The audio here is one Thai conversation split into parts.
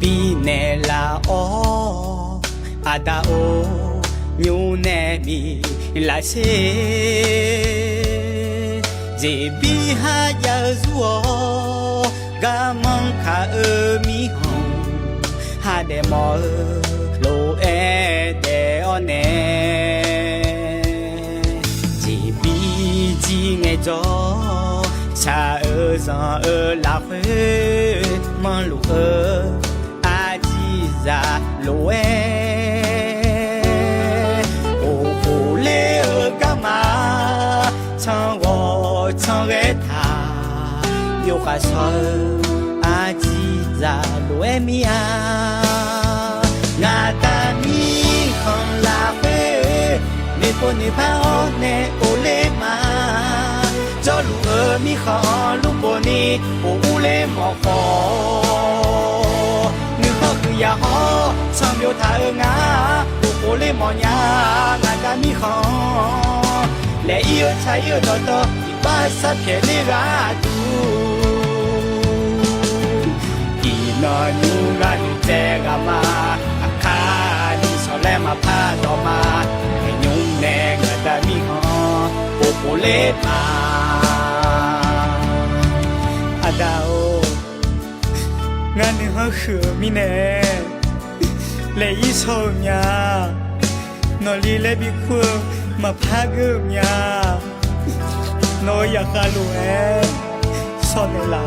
บีเนลาโออาดาโอยูเนมีลาเชเจบีฮายาซัวกามังคามีฮงฮาเดมอโลเอเดโอเนเจบีจีเงจอชาซอนลาเฟมันลูอาจีซาโลเอโอโอเลกามา唱我唱给他，有话说阿吉在路米啊，我的米红拉灰，你不你怕我呢？我嘞嘛，走路米好，路不你我嘞莫好，你好去也好，唱表他啊，我嘞莫呀，我的米好。และอีโอชายอีโอโตโตอีบ้าสับเพลิกาดูอีนอนูงานูเจกามาอาคาดิสอเลมาพาต่อมาให้ยุ่งแนงกระดามีหอโปโปเลมาอาดาวงานหอคือมีแน่และอีโซญานอลีและบิคัวมาพาเกิมยาโนอยากาลูเอสอนในลา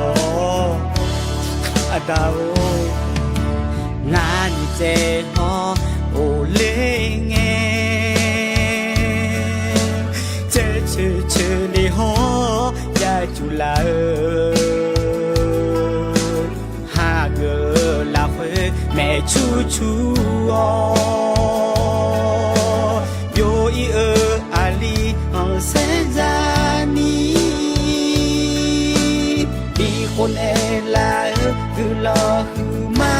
อาดาวงานเจฮอโอเลงเงเจลีฮอยาจุลาฮาเกลาเฟแม่ชูอคนเอลาคือรอคือมา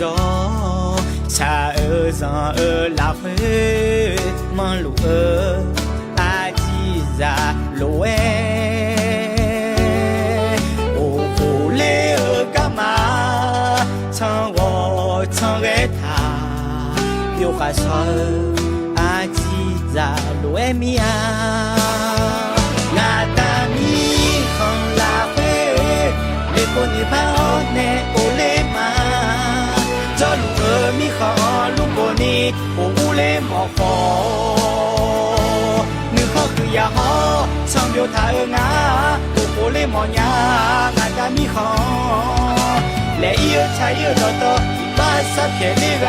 จอชาซอนลาเฟมันลูอาจีซาโลเอโอโอเลกามา唱我唱给他有话说阿吉ซาโลเอมีอา我的米红拉菲你不你怕我呢我嘞嘛走路米好，路过你，我无嘞莫好。你好去也好，唱表他啊，我无嘞莫呀，我的米好。来一茶一多多，把啥偏的个